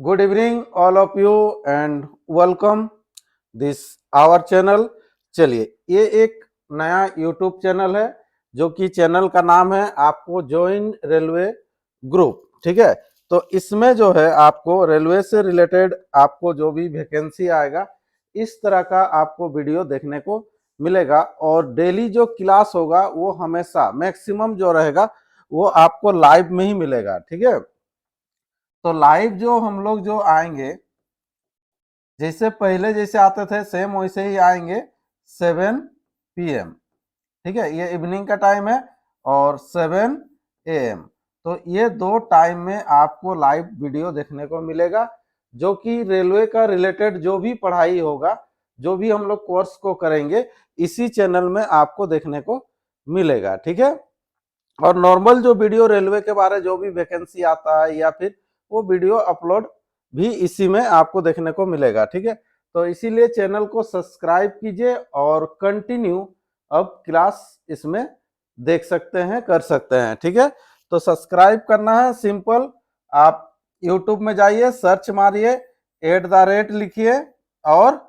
Good evening, all of you, and welcome this our channel। चलिए, ये एक नया YouTube चैनल है जो कि चैनल का नाम है आपको ज्वाइन रेलवे ग्रुप। ठीक है, तो इसमें जो है आपको रेलवे से रिलेटेड आपको जो भी वैकेंसी आएगा इस तरह का आपको वीडियो देखने को मिलेगा। और डेली जो क्लास होगा वो हमेशा मैक्सिमम जो रहेगा वो आपको लाइव में ही मिलेगा। ठीक है, तो लाइव जो हम लोग जो आएंगे जैसे पहले जैसे आते थे सेम वैसे ही आएंगे 7 PM। ठीक है, ये इवनिंग का टाइम है और 7 AM। तो ये दो टाइम में आपको लाइव वीडियो देखने को मिलेगा जो कि रेलवे का रिलेटेड जो भी पढ़ाई होगा, जो भी हम लोग कोर्स को करेंगे इसी चैनल में आपको देखने को मिलेगा। ठीक है, और नॉर्मल जो वीडियो रेलवे के बारे जो भी वैकेंसी आता है या फिर वो वीडियो अपलोड भी इसी में आपको देखने को मिलेगा। ठीक है, तो इसीलिए चैनल को सब्सक्राइब कीजिए और कंटिन्यू अब क्लास इसमें देख सकते हैं, कर सकते हैं। ठीक है, तो सब्सक्राइब करना है सिंपल, आप यूट्यूब में जाइए, सर्च मारिए, @ लिखिए और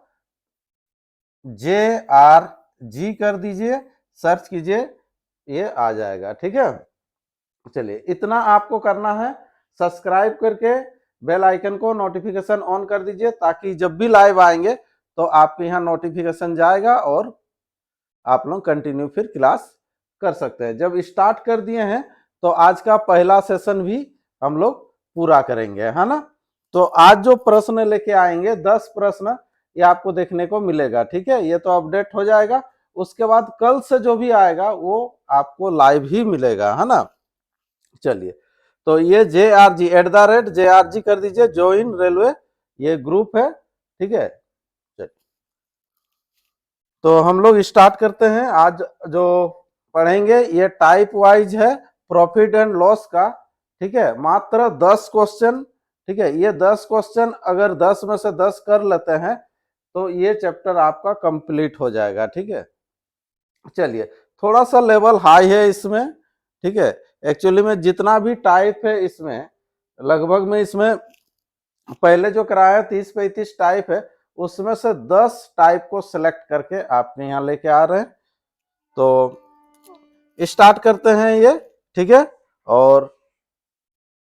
JRG कर दीजिए, सर्च कीजिए, ये आ जाएगा। ठीक है, चलिए इतना आपको करना है, सब्सक्राइब करके बेल आइकन को नोटिफिकेशन ऑन कर दीजिए ताकि जब भी लाइव आएंगे तो आपके यहाँ नोटिफिकेशन जाएगा और आप लोग कंटिन्यू फिर क्लास कर सकते हैं। जब स्टार्ट कर दिए हैं तो आज का पहला सेशन भी हम लोग पूरा करेंगे, है ना। तो आज जो प्रश्न लेके आएंगे 10 प्रश्न ये आपको देखने को मिलेगा। ठीक है, ये तो अपडेट हो जाएगा, उसके बाद कल से जो भी आएगा वो आपको लाइव ही मिलेगा, है ना। चलिए, तो ये JRG @ कर दीजिए, ज्वाइन रेलवे ये ग्रुप है। ठीक है, तो हम लोग स्टार्ट करते हैं। आज जो पढ़ेंगे ये टाइप वाइज है, प्रॉफिट एंड लॉस का। ठीक है, मात्र 10 क्वेश्चन। ठीक है, ये 10 क्वेश्चन अगर 10 में से 10 कर लेते हैं तो ये चैप्टर आपका कंप्लीट हो जाएगा। ठीक है, चलिए थोड़ा सा लेवल हाई है इसमें। ठीक है, एक्चुअली में जितना भी टाइप है इसमें लगभग में इसमें पहले जो कराया 30-35 टाइप है, उसमें से 10 टाइप को सिलेक्ट करके आपके यहाँ लेके आ रहे हैं। तो स्टार्ट करते हैं ये। ठीक है, और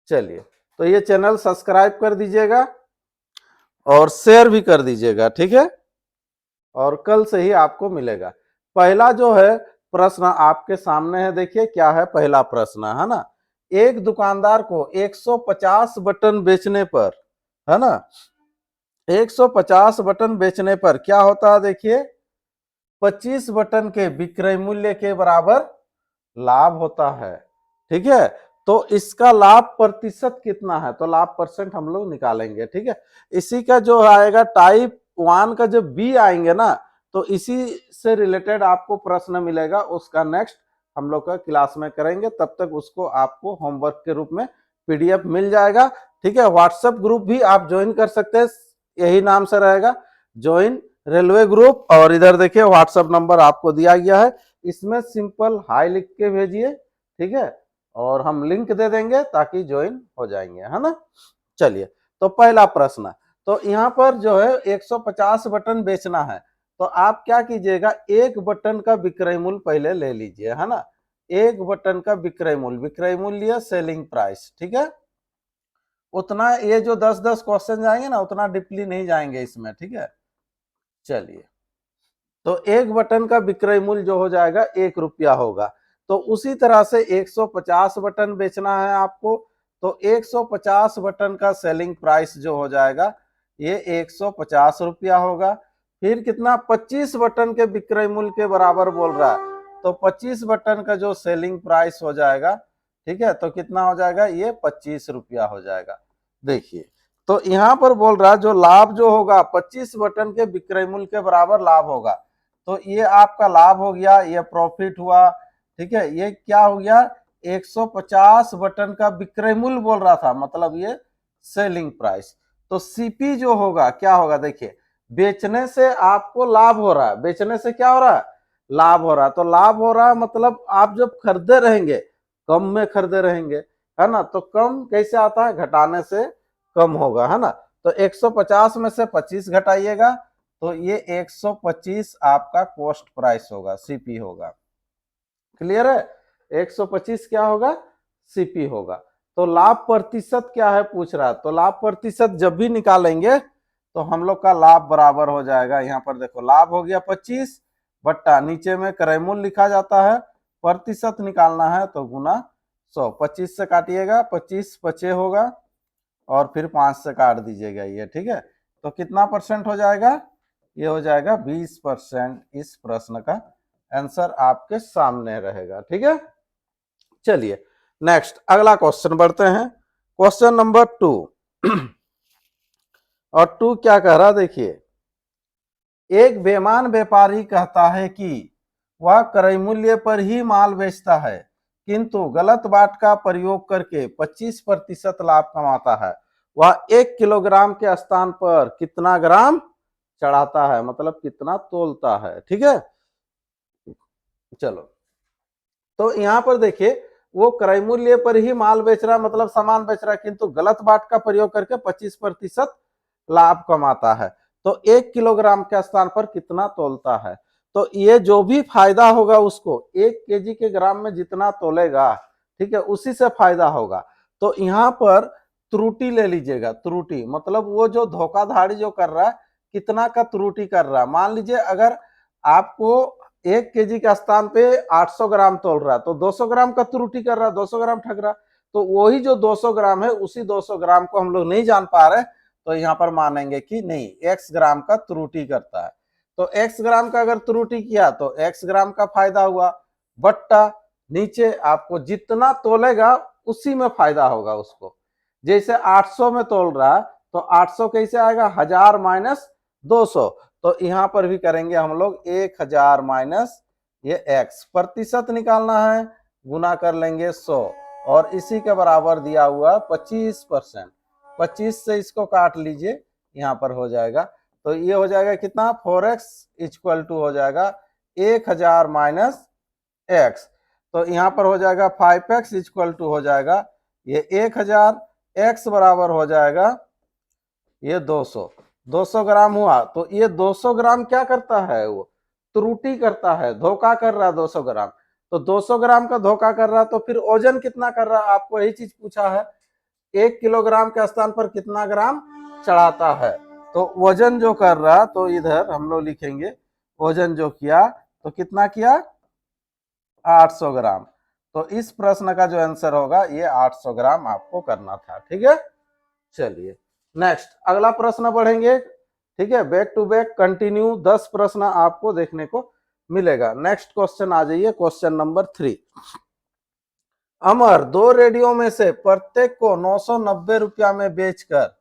चलिए, तो ये चैनल सब्सक्राइब कर दीजिएगा और शेयर भी कर दीजिएगा। ठीक है, और कल से ही आपको मिलेगा। पहला जो है प्रश्न आपके सामने है, देखिए क्या है पहला प्रश्न, है ना। एक दुकानदार को 150 बटन बेचने पर, है ना, 150 बटन बेचने पर क्या होता है, देखिए 25 बटन के विक्रय मूल्य के बराबर लाभ होता है। ठीक है, तो इसका लाभ प्रतिशत कितना है, तो लाभ परसेंट हम लोग निकालेंगे। ठीक है, इसी का जो आएगा टाइप 1 का जब बी आएंगे ना तो इसी से रिलेटेड आपको प्रश्न मिलेगा, उसका नेक्स्ट हम लोग का क्लास में करेंगे। तब तक उसको आपको होमवर्क के रूप में PDF मिल जाएगा। ठीक है, व्हाट्सएप ग्रुप भी आप ज्वाइन कर सकते हैं, यही नाम से रहेगा, ज्वाइन रेलवे ग्रुप। और इधर देखिए व्हाट्सएप नंबर आपको दिया गया है, इसमें सिंपल हाई लिख के भेजिए। ठीक है, और हम लिंक दे देंगे ताकि ज्वाइन हो जाएंगे, है ना। चलिए, तो पहला प्रश्न, तो यहाँ पर जो है 150 बटन बेचना है, तो आप क्या कीजिएगा, एक बटन का विक्रय मूल्य पहले ले लीजिए, है ना। एक बटन का विक्रय मूल्य सेलिंग प्राइस। ठीक है, उतना ये जो 10-10 क्वेश्चन जाएंगे ना उतना डीपली नहीं जाएंगे इसमें। ठीक है, चलिए, तो एक बटन का विक्रय मूल्य जो हो जाएगा 1 रुपया होगा। तो उसी तरह से 150 बटन बेचना है आपको, तो 150 बटन का सेलिंग प्राइस जो हो जाएगा ये 150 रुपया होगा। फिर कितना, 25 बटन के विक्रय मूल्य के बराबर बोल रहा है, तो 25 बटन का जो सेलिंग प्राइस हो जाएगा, ठीक है, तो कितना हो जाएगा, ये 25 रुपया हो जाएगा। देखिए, तो यहाँ पर बोल रहा है जो लाभ जो होगा 25 बटन के विक्रय मूल्य के बराबर लाभ होगा, तो ये आपका लाभ हो गया, ये प्रॉफिट हुआ। ठीक है, ये क्या हो गया, 150 बटन का विक्रय मूल्य बोल रहा था, मतलब ये सेलिंग प्राइस। तो CP जो होगा क्या होगा, देखिए बेचने से आपको लाभ हो रहा है, बेचने से क्या हो रहा है, लाभ हो रहा है। तो लाभ हो रहा है मतलब आप जब खरीदे रहेंगे कम में खरीदे रहेंगे, है ना, तो कम कैसे आता है, घटाने से कम होगा, है ना। तो 150 में से 25 घटाइएगा तो ये 125 आपका कॉस्ट प्राइस होगा, सीपी होगा। क्लियर है, 125 क्या होगा, सीपी होगा। तो लाभ प्रतिशत क्या है पूछ रहा है, तो लाभ प्रतिशत जब भी निकालेंगे तो हम लोग का लाभ बराबर हो जाएगा, यहाँ पर देखो लाभ हो गया 25 बट्टा नीचे में क्रय मूल्य लिखा जाता है, प्रतिशत निकालना है तो गुना 100। 25 से काटिएगा, 25 25 होगा और फिर 5 से काट दीजिएगा ये, ठीक है। तो कितना परसेंट हो जाएगा, ये हो जाएगा 20%। इस प्रश्न का आंसर आपके सामने रहेगा, ठीक है। चलिए नेक्स्ट अगला क्वेश्चन बढ़ते हैं, क्वेश्चन नंबर 2। और 2 क्या कह रहा देखिए, एक बेईमान व्यापारी कहता है कि वह क्रय मूल्य पर ही माल बेचता है किंतु गलत बाट का प्रयोग करके 25% लाभ कमाता है। वह 1 किलोग्राम के स्थान पर कितना ग्राम चढ़ाता है, मतलब कितना तोलता है, ठीक है। चलो तो यहां पर देखिए वो क्रय मूल्य पर ही माल बेच रहा है, मतलब सामान बेच रहा है, किंतु गलत बाट का प्रयोग करके 25% लाभ कमाता है। तो 1 किलोग्राम के स्थान पर कितना तोलता है, तो ये जो भी फायदा होगा उसको 1 केजी के ग्राम में जितना तोलेगा, ठीक है, उसी से फायदा होगा। तो यहाँ पर त्रुटि ले लीजिएगा, त्रुटि मतलब वो जो धोखाधड़ी जो कर रहा है कितना का त्रुटि कर रहा है। मान लीजिए अगर आपको 1 केजी के स्थान पे 800 ग्राम तोल रहा है तो 200 ग्राम का त्रुटि कर रहा है, 200 ग्राम ठग रहा है। तो वही जो 200 ग्राम है उसी 200 ग्राम को हम लोग नहीं जान पा रहे, तो यहाँ पर मानेंगे कि नहीं x ग्राम का त्रुटि करता है। तो x ग्राम का अगर त्रुटि किया तो x ग्राम का फायदा हुआ, बट्टा नीचे आपको जितना तोलेगा उसी में फायदा होगा उसको। जैसे 800 में तोल रहा है तो 800 कैसे आएगा, 1000 माइनस 200। तो यहाँ पर भी करेंगे हम लोग 1000 माइनस ये x, प्रतिशत निकालना है गुना कर लेंगे 100 और इसी के बराबर दिया हुआ 25%। 25 से इसको काट लीजिए, यहाँ पर हो जाएगा। तो ये हो जाएगा कितना, 4x इक्वल टू हो जाएगा 1000 माइनस x। तो यहाँ पर हो जाएगा 5x इक्वल टू हो जाएगा ये 1000, x बराबर हो जाएगा ये 200। 200 ग्राम हुआ तो ये 200 ग्राम क्या करता है, वो त्रुटि करता है, धोखा कर रहा है 200 ग्राम। तो 200 ग्राम का धोखा कर रहा है तो फिर वजन कितना कर रहा है, आपको यही चीज पूछा है, 1 किलोग्राम के स्थान पर कितना ग्राम चढ़ाता है। तो वजन जो कर रहा तो इधर हम लोग लिखेंगे वजन जो किया तो कितना किया, 800 ग्राम। तो इस प्रश्न का जो आंसर होगा ये 800 ग्राम आपको करना था, ठीक है। चलिए नेक्स्ट अगला प्रश्न बढ़ेंगे, ठीक है, बैक टू बैक कंटिन्यू 10 प्रश्न आपको देखने को मिलेगा। नेक्स्ट क्वेश्चन आ जाइए, क्वेश्चन नंबर 3। अमर 2 रेडियो में से प्रत्येक को 990 रुपया में बेचकर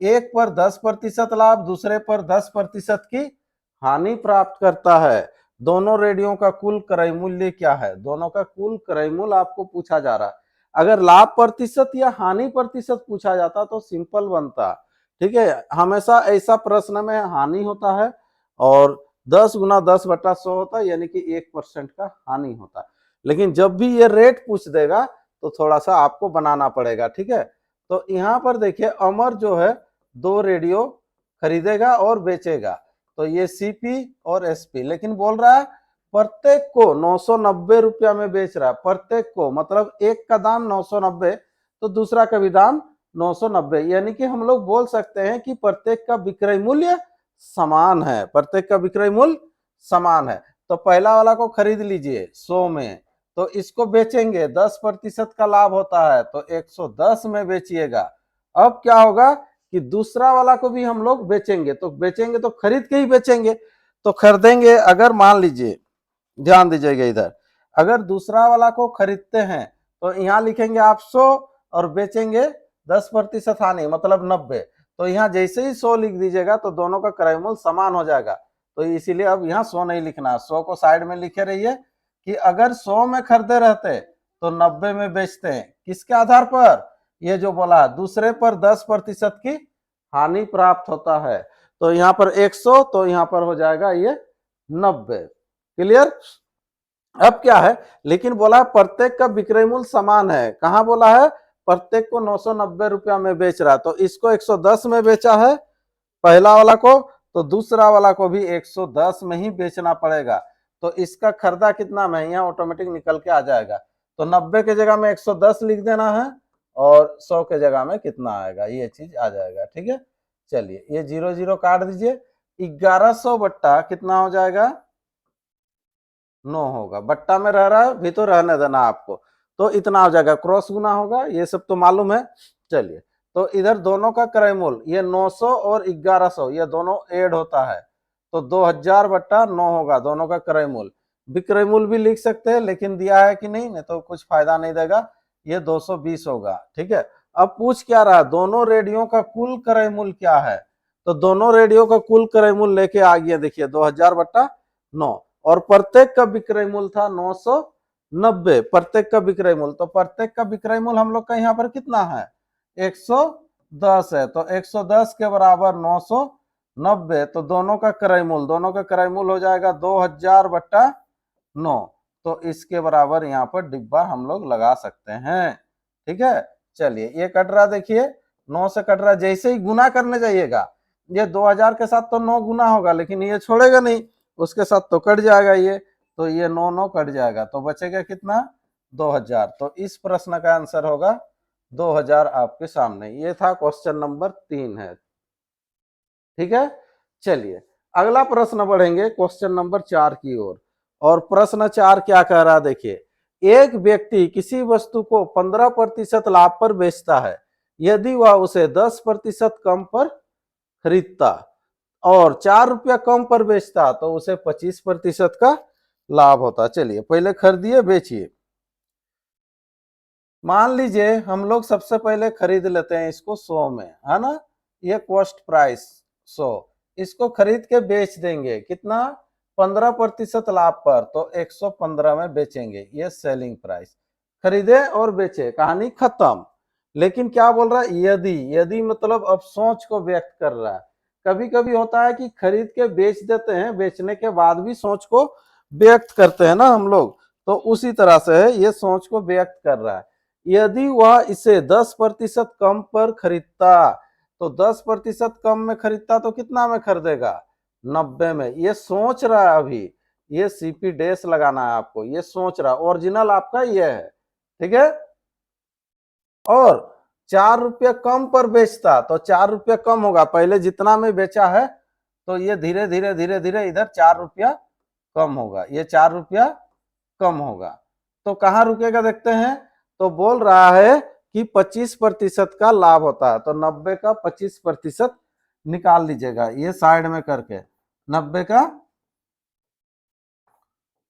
एक पर 10% लाभ, दूसरे पर 10% की हानि प्राप्त करता है। दोनों रेडियो का कुल क्रय मूल्य क्या है, दोनों का कुल क्रय मूल्य आपको पूछा जा रहा है। अगर लाभ प्रतिशत या हानि प्रतिशत पूछा जाता तो सिंपल बनता, ठीक है। हमेशा ऐसा प्रश्न में हानि होता है और 10 गुना 10/100 होता है, यानी कि 1% का हानि होता है। लेकिन जब भी ये रेट पूछ देगा तो थोड़ा सा आपको बनाना पड़ेगा, ठीक है। तो यहाँ पर देखिए अमर जो है 2 रेडियो खरीदेगा और बेचेगा, तो ये सीपी और एसपी, लेकिन बोल रहा है प्रत्येक को 990 रुपया में बेच रहा है। प्रत्येक को मतलब एक का दाम 990 तो दूसरा का भी दाम 990, यानी कि हम लोग बोल सकते हैं कि प्रत्येक का विक्रय मूल्य समान है, प्रत्येक का विक्रय मूल्य समान है। तो पहला वाला को खरीद लीजिए 100 में, तो इसको बेचेंगे 10% का लाभ होता है तो 110 में बेचिएगा। अब क्या होगा कि दूसरा वाला को भी हम लोग बेचेंगे, तो बेचेंगे तो खरीद के ही बेचेंगे। तो खरीदेंगे, अगर मान लीजिए ध्यान दीजिएगा इधर, अगर दूसरा वाला को खरीदते हैं तो यहाँ लिखेंगे आप 100 और बेचेंगे 10% हानि मतलब 90। तो यहाँ जैसे ही 100 लिख दीजिएगा तो दोनों का क्रय मूल्य समान हो जाएगा। तो इसीलिए अब यहाँ 100 नहीं लिखना, 100 को साइड में लिखे रहिए कि अगर 100 में खरीदे रहते तो 90 में बेचते हैं। किसके आधार पर, ये जो बोला दूसरे पर 10% की हानि प्राप्त होता है। तो यहाँ पर 100 तो यहाँ पर हो जाएगा ये 90। क्लियर। अब क्या है, लेकिन बोला प्रत्येक का विक्रय मूल्य समान है, कहां बोला है, प्रत्येक को 990 रुपया में बेच रहा है, तो इसको 110 में बेचा है पहला वाला को, तो दूसरा वाला को भी 110 में ही बेचना पड़ेगा। तो इसका खरीदा कितना में, यहाँ ऑटोमेटिक निकल के आ जाएगा। तो 90 के जगह में 110 लिख देना है और 100 के जगह में कितना आएगा, ये चीज आ जाएगा। ठीक है, चलिए ये 0 0 काट दीजिए। 1100 बट्टा कितना हो जाएगा, 9 होगा। बट्टा में रह रहा है भी तो रहने देना आपको, तो इतना हो जाएगा। क्रॉस गुना होगा, ये सब तो मालूम है। चलिए, तो इधर दोनों का क्रय मूल्य ये 900 और 1100 ये दोनों ऐड होता है, तो 2000 बट्टा 9 होगा दोनों का क्रय मूल्य। विक्रय मूल्य भी लिख सकते हैं, लेकिन दिया है कि नहीं तो कुछ फायदा नहीं देगा, ये 220 होगा। ठीक है, अब पूछ क्या रहा है, दोनों रेडियो का कुल क्रय मूल्य क्या है, तो दोनों रेडियो का कुल क्रय मूल्य लेके आ गया, देखिए 2000 बट्टा 9, और प्रत्येक का विक्रय मूल्य था 990, प्रत्येक का विक्रय मूल्य, तो प्रत्येक का विक्रय मूल्य हम लोग का यहाँ पर कितना है, 110 है, तो 110 के बराबर 990, तो दोनों का क्रय मूल्य हो जाएगा 2000 बट्टा 9, तो इसके बराबर यहाँ पर डिब्बा हम लोग लगा सकते हैं। ठीक है, चलिए ये कट रहा, देखिए 9 से कट रहा, जैसे ही गुना करने जाइएगा, ये 2000 के साथ तो 9 गुना होगा, लेकिन ये छोड़ेगा नहीं, उसके साथ तो कट जाएगा ये, तो ये 9 9 कट जाएगा, तो बचेगा कितना, 2000। तो इस प्रश्न का आंसर होगा 2000 आपके सामने। ये था क्वेश्चन नंबर 3 है। ठीक है, चलिए अगला प्रश्न बढ़ेंगे क्वेश्चन नंबर 4 की ओर। और प्रश्न 4 क्या कह रहा है, देखिए एक व्यक्ति किसी वस्तु को 15% लाभ पर बेचता है, यदि वह उसे 10% कम पर खरीदता और 4 रुपया कम पर बेचता तो उसे 25% का लाभ होता। चलिए पहले खरीदिए बेचिए। मान लीजिए हम लोग सबसे पहले खरीद लेते हैं इसको 100 में, है ना, ये कॉस्ट प्राइस 100, इसको खरीद के बेच देंगे कितना, 15% लाभ पर, तो 115 में बेचेंगे, ये सेलिंग प्राइस। खरीदे और बेचे, कहानी खत्म। लेकिन क्या बोल रहा है, यदि मतलब अब सोच को व्यक्त कर रहा है। कभी कभी होता है कि खरीद के बेच देते हैं, बेचने के बाद भी सोच को व्यक्त करते हैं ना हम लोग, तो उसी तरह से है, ये सोच को व्यक्त कर रहा है। यदि वह इसे 10% कम पर खरीदता, तो 10% कम में खरीदता तो कितना में खरीदेगा, 90 में। ये सोच रहा है अभी, ये सीपी डैश लगाना है आपको, ये सोच रहा, ओरिजिनल आपका ये है। ठीक है, और 4 रुपया कम पर बेचता, तो 4 रुपया कम होगा, पहले जितना में बेचा है तो ये धीरे धीरे धीरे धीरे इधर 4 रुपया कम होगा, ये 4 रुपया कम होगा। तो कहाँ रुकेगा देखते हैं, तो बोल रहा है कि 25% का लाभ होता है, तो 90 का 25% निकाल लीजिएगा, ये साइड में करके 90 का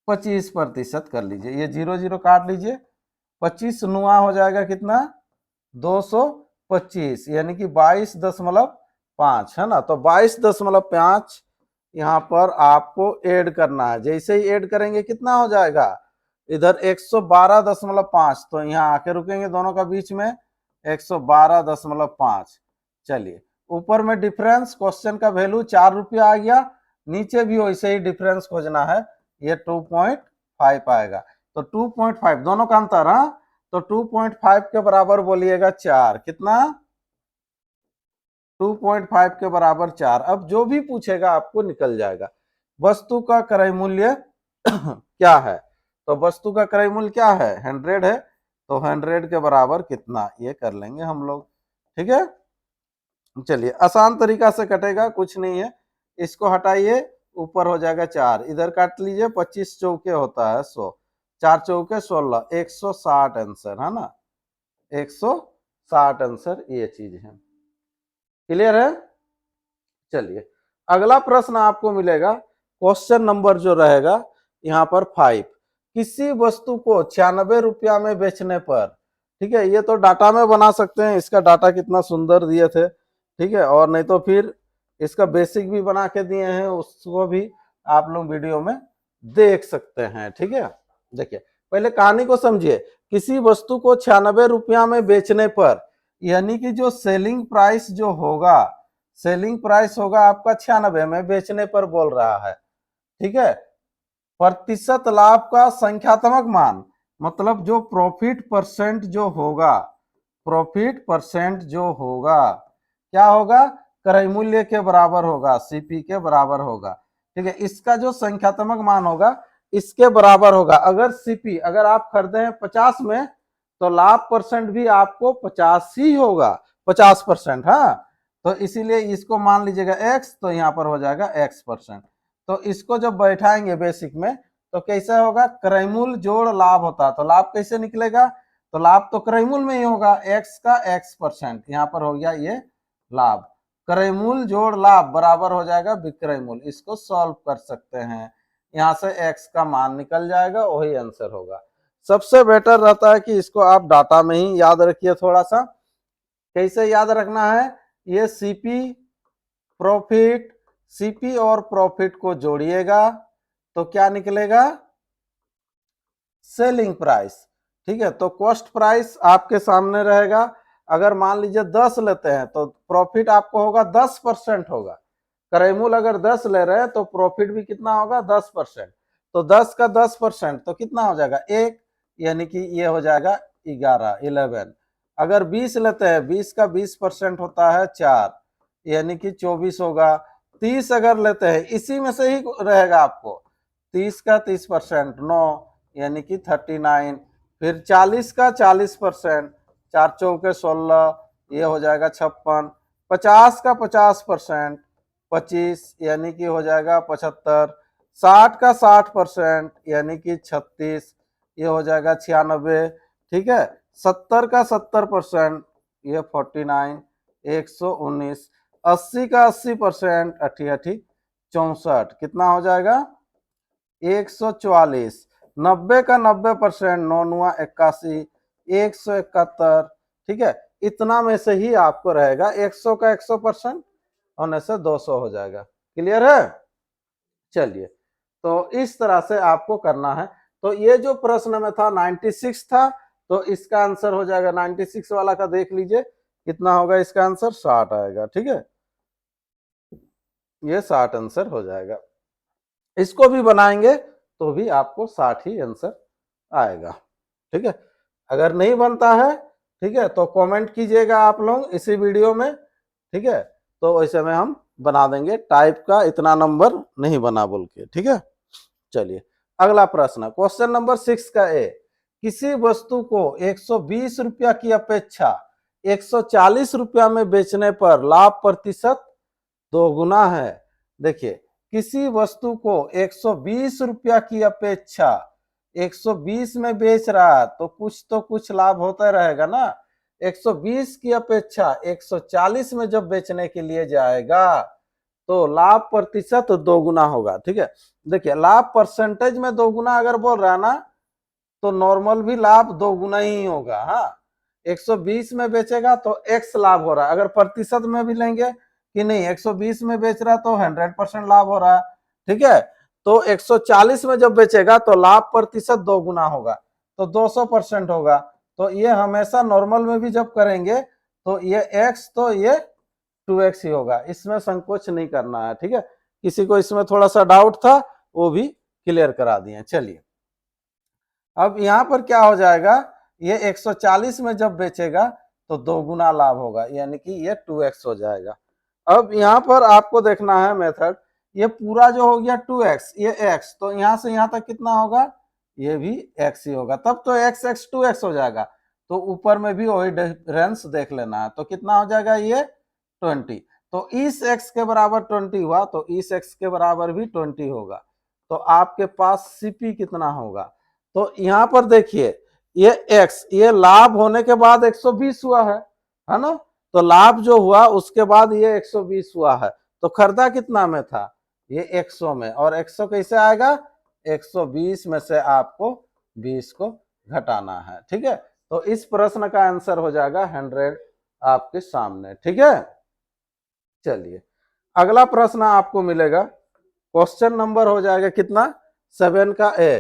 25% कर लीजिए, ये 0 0 काट लीजिए, 25 नुआ हो जाएगा कितना, 225, यानी कि 22.5 है ना, तो 22.5 यहाँ पर आपको ऐड करना है। जैसे ही ऐड करेंगे कितना हो जाएगा, इधर 112.5, तो यहाँ आके रुकेंगे दोनों का बीच में 112.5। चलिए ऊपर में डिफरेंस, क्वेश्चन का वैल्यू 4 रुपया आ गया, नीचे भी वैसे ही डिफरेंस खोजना है, ये 2.5 आएगा, तो 2.5 दोनों का अंतर, हाँ, तो 2.5 के बराबर बोलिएगा 4, कितना, 2.5 के बराबर 4। अब जो भी पूछेगा आपको निकल जाएगा। वस्तु का क्रय मूल्य क्या है, तो वस्तु का क्रय मूल्य क्या है, 100 है, तो 100 के बराबर कितना, ये कर लेंगे हम लोग। ठीक है, चलिए आसान तरीका से कटेगा, कुछ नहीं है, इसको हटाइए, ऊपर हो जाएगा 4, इधर काट लीजिए, 25 चौके होता है 100, 4 चौके 16, 160 आंसर है ना, 160 आंसर ये चीज है। क्लियर है, चलिए अगला प्रश्न आपको मिलेगा, क्वेश्चन नंबर जो रहेगा यहाँ पर 5, किसी वस्तु को 96 रुपया में बेचने पर, ठीक है, ये तो डाटा में बना सकते हैं, इसका डाटा कितना सुंदर दिए थे। ठीक है, और नहीं तो फिर इसका बेसिक भी बना के दिए हैं, उसको भी आप लोग वीडियो में देख सकते हैं। ठीक है, देखिए पहले कहानी को समझिए, किसी वस्तु को 96 रुपया में बेचने पर, यानी कि जो सेलिंग प्राइस जो होगा, सेलिंग प्राइस होगा आपका 96 में, बेचने पर बोल रहा है। ठीक है, प्रतिशत लाभ का संख्यात्मक मान, मतलब जो प्रॉफिट परसेंट जो होगा, प्रॉफिट परसेंट जो होगा क्या होगा, क्रय मूल्य के बराबर होगा, सीपी के बराबर होगा। ठीक है, इसका जो संख्यात्मक मान होगा इसके बराबर होगा। अगर सीपी अगर आप खरीदे हैं 50 में तो लाभ परसेंट भी आपको 50 ही होगा, 50%। हाँ, तो इसीलिए इसको मान लीजिएगा x, तो यहाँ पर हो जाएगा x%। तो इसको जब बैठाएंगे बेसिक में तो कैसे होगा, क्रय मूल्य जोड़ लाभ होता है, तो लाभ कैसे निकलेगा, तो लाभ तो क्रय मूल्य में ही होगा, x का x%, यहाँ पर हो गया ये लाभ। क्रय मूल्य जोड़ लाभ बराबर हो जाएगा विक्रय मूल्य। इसको सॉल्व कर सकते हैं, यहाँ से x का मान निकल जाएगा, वही आंसर होगा। सबसे बेटर रहता है कि इसको आप डाटा में ही याद रखिए। थोड़ा सा कैसे याद रखना है, ये सीपी प्रॉफिट, सीपी और प्रॉफिट को जोड़िएगा तो क्या निकलेगा, सेलिंग प्राइस। ठीक है, तो कॉस्ट प्राइस आपके सामने रहेगा। अगर मान लीजिए 10 लेते हैं तो प्रॉफिट आपको होगा 10% होगा। क्रय मूल्य अगर 10 ले रहे हैं तो प्रॉफिट भी कितना होगा, 10%। तो 10 का 10% तो कितना हो जाएगा 1, यानी कि ये हो जाएगा 11। अगर 20 लेते हैं, 20 का 20% होता है 4, यानी कि 24 होगा। 30 अगर लेते हैं, इसी में से ही रहेगा आपको, 30 का 30% 9, यानी कि 39। फिर 40 का 40%, 4 चौके 16, ये हो जाएगा 56। 50 का 50%, 25, यानी कि हो जाएगा 75। 60 का 60%, यानी कि 36, ये हो जाएगा 96। ठीक है, 70 का 70%, ये 49, 119। 80 का 80%, 88, 64, कितना हो जाएगा 144। 90 का 90%, 9 9 81, 171। ठीक है, इतना में से ही आपको रहेगा, 100 का 100% होने से 200 हो जाएगा। क्लियर है, चलिए, तो इस तरह से आपको करना है। तो ये जो प्रश्न में था 96 था, तो इसका आंसर हो जाएगा 96 वाला का देख लीजिए कितना होगा, इसका आंसर 60 आएगा। ठीक है, ये 60 आंसर हो जाएगा। इसको भी बनाएंगे तो भी आपको 60 ही आंसर आएगा। ठीक है, अगर नहीं बनता है, ठीक है, तो कमेंट कीजिएगा आप लोग इसी वीडियो में। ठीक है, तो वैसे में हम बना देंगे, टाइप का इतना नंबर नहीं बना बोल के। ठीक है, चलिए अगला प्रश्न, क्वेश्चन नंबर 6 का ए, किसी वस्तु को 120 रुपया की अपेक्षा 140 रुपया में बेचने पर लाभ प्रतिशत दोगुना है। देखिए, किसी वस्तु को 120 रुपया की अपेक्षा 120 में बेच रहा है तो कुछ लाभ होता रहेगा ना। 120 की अपेक्षा 140 में जब बेचने के लिए जाएगा तो लाभ प्रतिशत दोगुना होगा। ठीक है, देखिए लाभ परसेंटेज में दोगुना अगर बोल रहा है ना, तो नॉर्मल भी लाभ दोगुना ही होगा। हाँ, 120 में बेचेगा तो x लाभ हो रहा है। अगर प्रतिशत में भी लेंगे कि नहीं 120 में बेच रहा है तो 100% लाभ हो रहा है। ठीक है, तो 140 में जब बेचेगा तो लाभ प्रतिशत दोगुना होगा, तो 200% होगा। तो ये हमेशा नॉर्मल में भी जब करेंगे तो ये x, तो ये 2x ही होगा, इसमें संकोच नहीं करना है। ठीक है, किसी को इसमें थोड़ा सा डाउट था वो भी क्लियर करा दिए। चलिए, अब यहां पर क्या हो जाएगा, ये 140 में जब बेचेगा तो दोगुना लाभ होगा, यानी कि ये 2x हो जाएगा। अब यहां पर आपको देखना है मेथड, ये पूरा जो हो गया 2x, ये x, तो यहां से यहां तक कितना होगा, ये भी x ही होगा, तब तो x x 2x हो जाएगा। तो ऊपर में भी वही डिफरेंस देख लेना है, तो कितना हो जाएगा ये 20। तो इस x के बराबर 20 हुआ तो इस x के बराबर भी 20 होगा। तो आपके पास सीपी कितना होगा, तो यहां पर देखिए ये x, ये लाभ होने के बाद 120 हुआ है ना, तो लाभ जो हुआ उसके बाद ये 120 हुआ है, तो खरीदा कितना में था, ये 100 में, और 100 कैसे आएगा, 120 में से आपको 20 को घटाना है। ठीक है, तो इस प्रश्न का आंसर हो जाएगा 100 आपके सामने। ठीक है, चलिए अगला प्रश्न आपको मिलेगा, क्वेश्चन नंबर हो जाएगा कितना 7 का ए,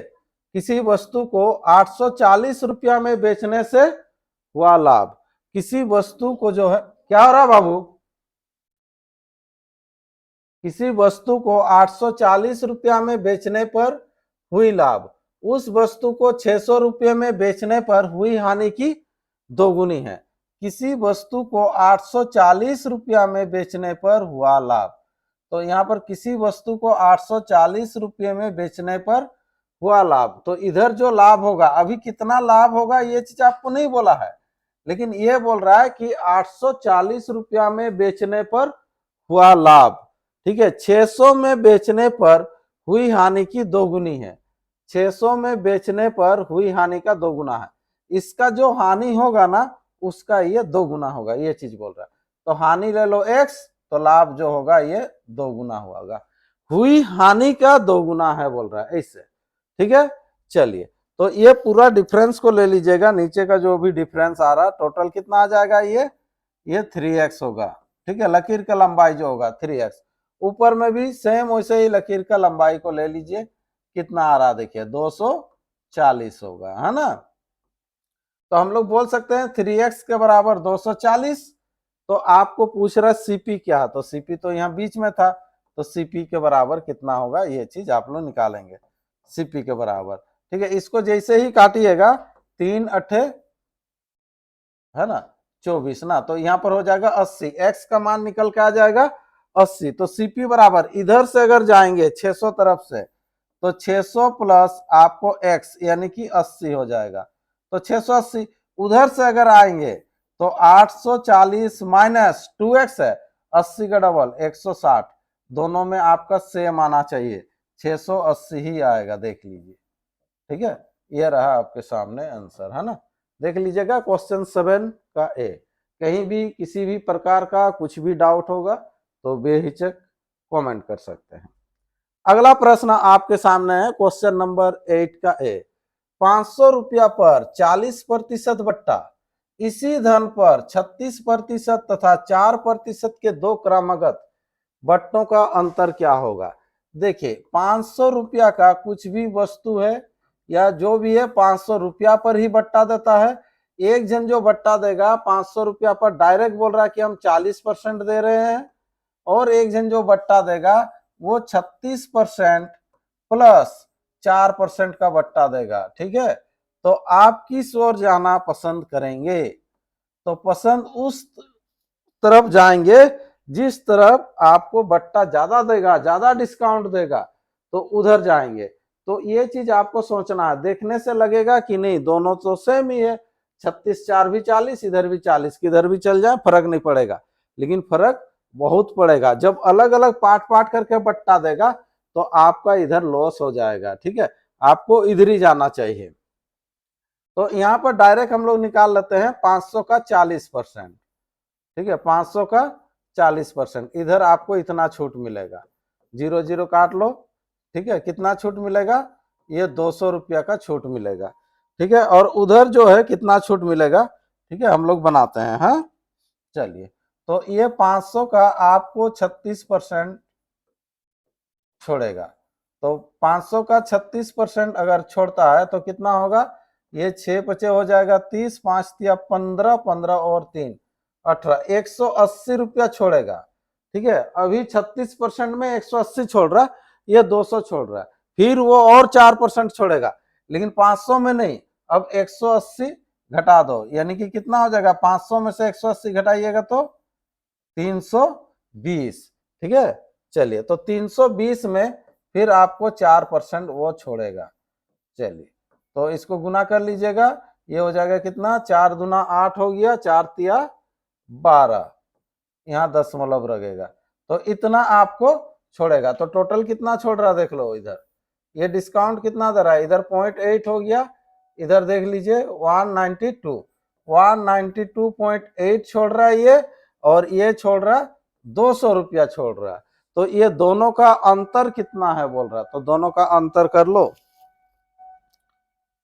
किसी वस्तु को 840 रुपया में बेचने से हुआ लाभ। किसी वस्तु को जो है, क्या हो रहा बाबू, किसी वस्तु को 840 रुपया में बेचने पर हुई लाभ, उस वस्तु को 600 रुपये में बेचने पर हुई हानि की दोगुनी है। किसी वस्तु को 840 रुपया में बेचने पर हुआ लाभ। तो यहाँ पर किसी वस्तु को 840 रुपये में बेचने पर हुआ लाभ, तो इधर जो लाभ होगा, अभी कितना लाभ होगा ये चीज आपको नहीं बोला है, लेकिन ये बोल रहा है कि 840 रुपया में बेचने पर हुआ लाभ। ठीक है, 600 में बेचने पर हुई हानि की दोगुनी है। 600 में बेचने पर हुई हानि का दोगुना है। इसका जो हानि होगा ना उसका ये दोगुना होगा, ये चीज बोल रहा है। तो हानि ले लो x, तो लाभ जो होगा ये दोगुना होगा। हुई हानि का दोगुना है बोल रहा है ऐसे। ठीक है, चलिए तो ये पूरा डिफरेंस को ले लीजिएगा, नीचे का जो भी डिफरेंस आ रहा टोटल कितना आ जाएगा, ये 3x होगा। ठीक है, लकीर का लंबाई जो होगा 3x। ऊपर में भी सेम वैसे ही लकीर का लंबाई को ले लीजिए, कितना आ रहा देखिए 240 होगा, है ना। तो हम लोग बोल सकते हैं 3x के बराबर 240। तो आपको पूछ रहा सीपी क्या है, तो सीपी तो यहाँ बीच में था, तो सीपी के बराबर कितना होगा ये चीज आप लोग निकालेंगे, सीपी के बराबर। ठीक है, इसको जैसे ही काटिएगा 3 अठे है ना 24 ना, तो यहाँ पर हो जाएगा 80, x का मान निकल के आ जाएगा 80। तो सीपी बराबर इधर से अगर जाएंगे 600 तरफ से, तो 600 प्लस आपको x यानी कि 80 हो जाएगा। तो 680 उधर से अगर आएंगे तो 840 माइनस 2x है, 80 का डबल 160, दोनों में आपका सेम आना चाहिए, 680 ही आएगा, देख लीजिए। ठीक है, ये रहा आपके सामने आंसर, है ना। देख लीजिएगा क्वेश्चन 7 का ए। कहीं भी किसी भी प्रकार का कुछ भी डाउट होगा तो बेहिचक कमेंट कर सकते हैं। अगला प्रश्न आपके सामने है क्वेश्चन नंबर 8 का ए। 500 रुपया पर 40% बट्टा, इसी धन पर 36% तथा 4% के दो क्रमागत बट्टों का अंतर क्या होगा। देखिए 500 रुपया का कुछ भी वस्तु है या जो भी है 500 रुपया पर ही बट्टा देता है। एक जन जो बट्टा देगा 500 रुपया पर डायरेक्ट बोल रहा है कि हम 40% दे रहे हैं, और एक जन जो बट्टा देगा वो 36% प्लस 4% का बट्टा देगा। ठीक है, तो आप किस ओर जाना पसंद करेंगे, तो पसंद उस तरफ जाएंगे जिस तरफ आपको बट्टा ज्यादा देगा, ज्यादा डिस्काउंट देगा, तो उधर जाएंगे। तो ये चीज आपको सोचना है, देखने से लगेगा कि नहीं दोनों तो सेम ही है, 36 4 भी 40, इधर भी 40, किधर भी चल जाए फर्क नहीं पड़ेगा, लेकिन फर्क बहुत पड़ेगा जब अलग अलग पार्ट पार्ट करके बट्टा देगा, तो आपका इधर लॉस हो जाएगा। ठीक है, आपको इधर ही जाना चाहिए। तो यहाँ पर डायरेक्ट हम लोग निकाल लेते हैं 500 का 40%। ठीक है, 500 का 40%, इधर आपको इतना छूट मिलेगा, 0 0 काट लो। ठीक है, कितना छूट मिलेगा, ये 200 रुपया का छूट मिलेगा। ठीक है, और उधर जो है कितना छूट मिलेगा, ठीक है हम लोग बनाते हैं। हाँ चलिए, तो ये 500 का आपको 36% छोड़ेगा, तो 500 का 36% अगर छोड़ता है तो कितना होगा, ये 6 बचे हो जाएगा 30, 5 तिया 15, 15 और 3 18, 180 रुपया छोड़ेगा। ठीक है, अभी 36% में 180 छोड़ रहा, ये 200 छोड़ रहा है, फिर वो और 4% छोड़ेगा, लेकिन 500 में नहीं, अब 180 घटा दो, यानी कि कितना हो जाएगा, 500 में से 180 घटाइएगा तो 320। ठीक है, चलिए तो 320 में फिर आपको 4% वो छोड़ेगा। चलिए तो इसको गुना कर लीजिएगा, ये हो जाएगा कितना, 4 दूना 8 हो गया, 4 तिया 12, यहाँ दशमलव लगेगा, तो इतना आपको छोड़ेगा। तो टोटल कितना छोड़ रहा देख लो, इधर ये डिस्काउंट कितना दे रहा है, इधर 0.8 हो गया, इधर देख लीजिए 192.8 छोड़ रहा है ये, और ये छोड़ रहा 200 रुपया छोड़ रहा है। तो ये दोनों का अंतर कितना है बोल रहा, तो दोनों का अंतर कर लो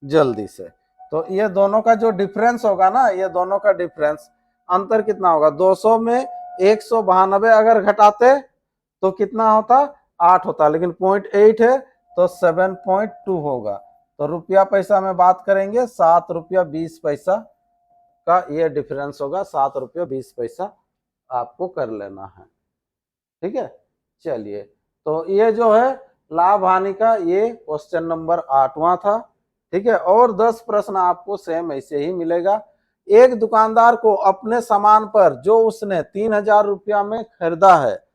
जल्दी से। तो ये दोनों का जो डिफरेंस होगा ना, ये दोनों का डिफरेंस अंतर कितना होगा, 200 में 192 अगर घटाते तो कितना होता, 8 होता, लेकिन 0.8 है तो 7.2 होगा। तो रुपया पैसा में बात करेंगे 7 रुपया 20 पैसा का ये डिफरेंस होगा, 7 रुपया 20 पैसा आपको कर लेना है। ठीक है, चलिए तो ये जो है लाभ हानि का ये क्वेश्चन नंबर 8वां था। ठीक है, और 10 प्रश्न आपको सेम ऐसे ही मिलेगा। एक दुकानदार को अपने सामान पर जो उसने 3,000 रुपया में खरीदा है,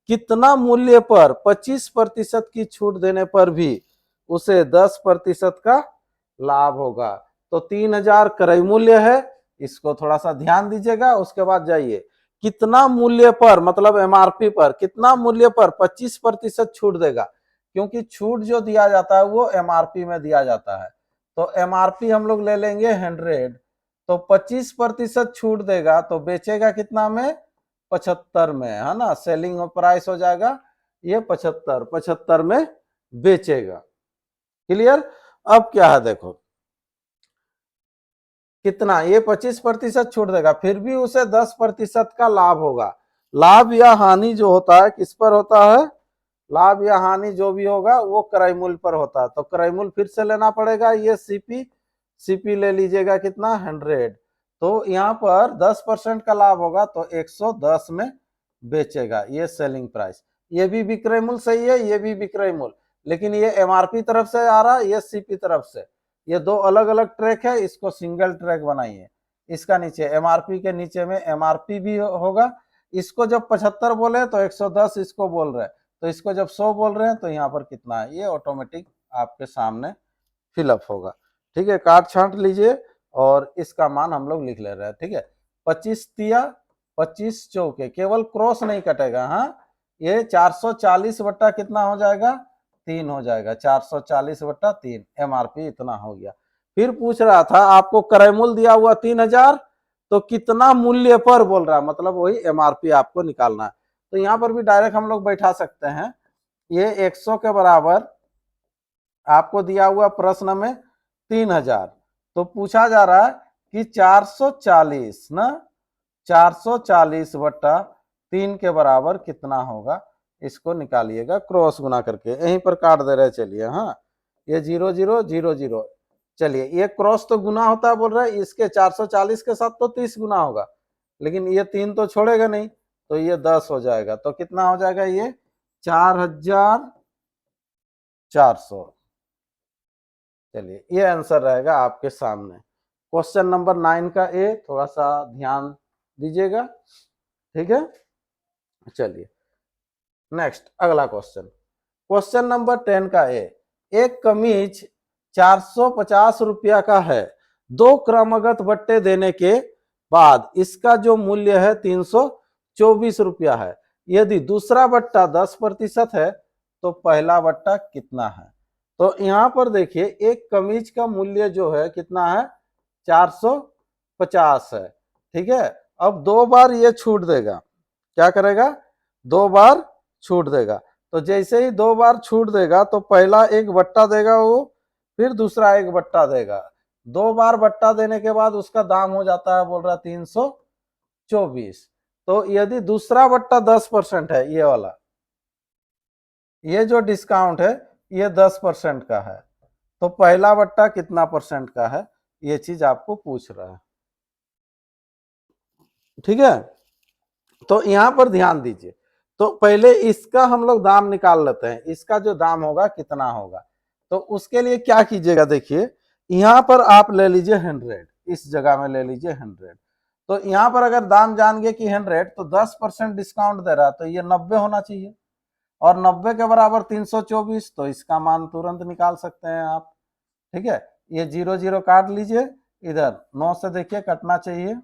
कितना मूल्य पर 25% की छूट देने पर भी उसे 10% का लाभ होगा। तो 3,000 क्रय मूल्य है, इसको थोड़ा सा ध्यान दीजिएगा। उसके बाद जाइए, कितना मूल्य पर, मतलब एमआरपी पर, कितना मूल्य पर 25% छूट देगा, क्योंकि छूट जो दिया जाता है वो एमआरपी में दिया जाता है। तो एमआरपी हम लोग ले लेंगे 100, तो 25% छूट देगा तो बेचेगा कितना में, 75 में, है ना। सेलिंग प्राइस हो जाएगा ये 75 में बेचेगा। क्लियर। अब क्या है देखो, कितना, ये 25% छूट देगा, फिर भी उसे 10% का लाभ होगा। लाभ या हानि जो होता है किस पर होता है, लाभ या हानि जो भी होगा वो क्रय मूल्य पर होता है। तो क्रय मूल्य फिर से लेना पड़ेगा, ये सीपी ले लीजिएगा कितना, 100। तो यहाँ पर 10% का लाभ होगा तो 110 में बेचेगा, ये सेलिंग प्राइस। ये भी विक्रय मूल्य सही है, ये भी विक्रय मूल्य, लेकिन ये एमआरपी तरफ से आ रहा है, ये सीपी तरफ से। ये दो अलग अलग ट्रैक है, इसको सिंगल ट्रैक बनाइए। इसका नीचे एमआरपी के नीचे में एमआरपी भी होगा। इसको जब 75 बोले तो 110 इसको बोल रहे हैं, तो इसको जब 100 बोल रहे हैं तो यहाँ पर कितना है, ये ऑटोमेटिक आपके सामने फिलअप होगा। ठीक है, काट छांट लीजिए और इसका मान हम लोग लिख ले रहे हैं। ठीक है, 25 तिया 25 चौके, केवल क्रॉस नहीं कटेगा। हाँ, ये 440 बट्टा कितना हो जाएगा, 3 हो जाएगा। 440 बट्टा 3, एमआरपी इतना हो गया। फिर पूछ रहा था आपको क्रय मूल्य दिया हुआ 3,000, तो कितना मूल्य पर बोल रहा है, मतलब वही एमआरपी आपको निकालना है। तो यहाँ पर भी डायरेक्ट हम लोग बैठा सकते हैं। ये 100 के बराबर आपको दिया हुआ प्रश्न में 3,000, तो पूछा जा रहा है कि 440 ना, 440 बट्टा 3 के बराबर कितना होगा, इसको निकालिएगा क्रॉस गुना करके। यहीं पर काट दे रहे, चलिए। हाँ, ये 0 0 0 0, चलिए ये क्रॉस तो गुना होता है बोल रहा है, इसके 440 के साथ तो 30 गुना होगा, लेकिन ये 3 तो छोड़ेगा नहीं, तो ये 10 हो जाएगा। तो कितना हो जाएगा, ये 4,400। चलिए, ये आंसर रहेगा आपके सामने। क्वेश्चन नंबर 9 का ए, थोड़ा सा ध्यान दीजिएगा। ठीक है, चलिए नेक्स्ट अगला क्वेश्चन। क्वेश्चन नंबर 10 का ए, एक कमीज 450 रुपया का है, 2 क्रमगत बट्टे देने के बाद इसका जो मूल्य है 324 रुपया है। यदि दूसरा बट्टा 10% है तो पहला बट्टा कितना है। तो यहाँ पर देखिए, एक कमीज का मूल्य जो है कितना है, 450 है। ठीक है, अब 2 बार ये छूट देगा, क्या करेगा, 2 बार छूट देगा। तो जैसे ही 2 बार छूट देगा तो पहला एक बट्टा देगा वो, फिर दूसरा एक बट्टा देगा। 2 बार बट्टा देने के बाद उसका दाम हो जाता है, बोल रहा 324। तो यदि दूसरा बट्टा 10% है, ये वाला, ये जो डिस्काउंट है ये 10% का है, तो पहला बट्टा कितना परसेंट का है, ये चीज आपको पूछ रहा है। ठीक है, तो यहां पर ध्यान दीजिए। तो पहले इसका हम लोग दाम निकाल लेते हैं, इसका जो दाम होगा कितना होगा। तो उसके लिए क्या कीजिएगा, देखिए यहां पर आप ले लीजिए 100, इस जगह में ले लीजिए 100। तो यहां पर अगर दाम जान गए कि 100, तो 10% डिस्काउंट दे रहा है, तो ये 90 होना चाहिए, और 90 के बराबर 324, तो इसका मान तुरंत निकाल सकते हैं आप। ठीक है, ये 0 0 काट लीजिए, इधर 9 से देखिए कटना चाहिए।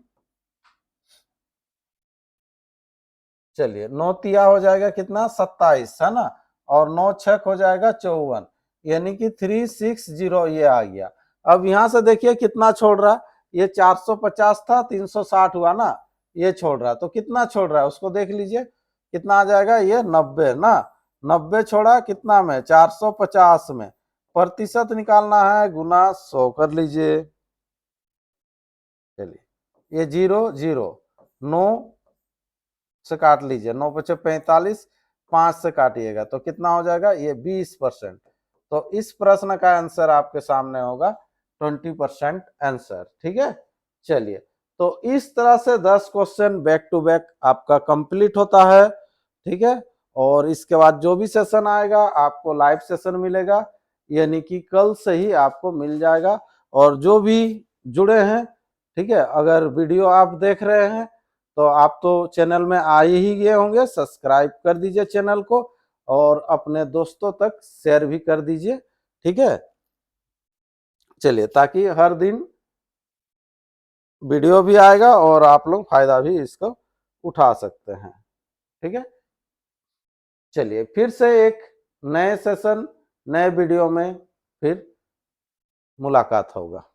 चलिए, 9 तिया हो जाएगा कितना, 27, है ना, और 9 छक हो जाएगा 54, यानी कि 360 ये आ गया। अब यहां से देखिए कितना छोड़ रहा, ये 450 था, 360 हुआ ना, ये छोड़ रहा, तो कितना छोड़ रहा है उसको देख लीजिए, कितना आ जाएगा, ये 90 ना। 90 छोड़ा कितना में, 450 में, प्रतिशत निकालना है, गुना 100 कर लीजिए। चलिए, ये 0 0, 9 से काट लीजिए, 9 पचे 45, 5 से काटिएगा तो कितना हो जाएगा, ये 20%। तो इस प्रश्न का आंसर आपके सामने होगा 20% आंसर। ठीक है, चलिए, तो इस तरह से 10 क्वेश्चन बैक टू बैक आपका कंप्लीट होता है। ठीक है, और इसके बाद जो भी सेशन आएगा आपको लाइव सेशन मिलेगा, यानी कि कल से ही आपको मिल जाएगा। और जो भी जुड़े हैं, ठीक है, अगर वीडियो आप देख रहे हैं तो आप तो चैनल में आ ही गए होंगे, सब्सक्राइब कर दीजिए चैनल को और अपने दोस्तों तक शेयर भी कर दीजिए। ठीक है, चलिए, ताकि हर दिन वीडियो भी आएगा और आप लोग फायदा भी इसको उठा सकते हैं। ठीक है, चलिए फिर से एक नए सेशन नए वीडियो में फिर मुलाकात होगा।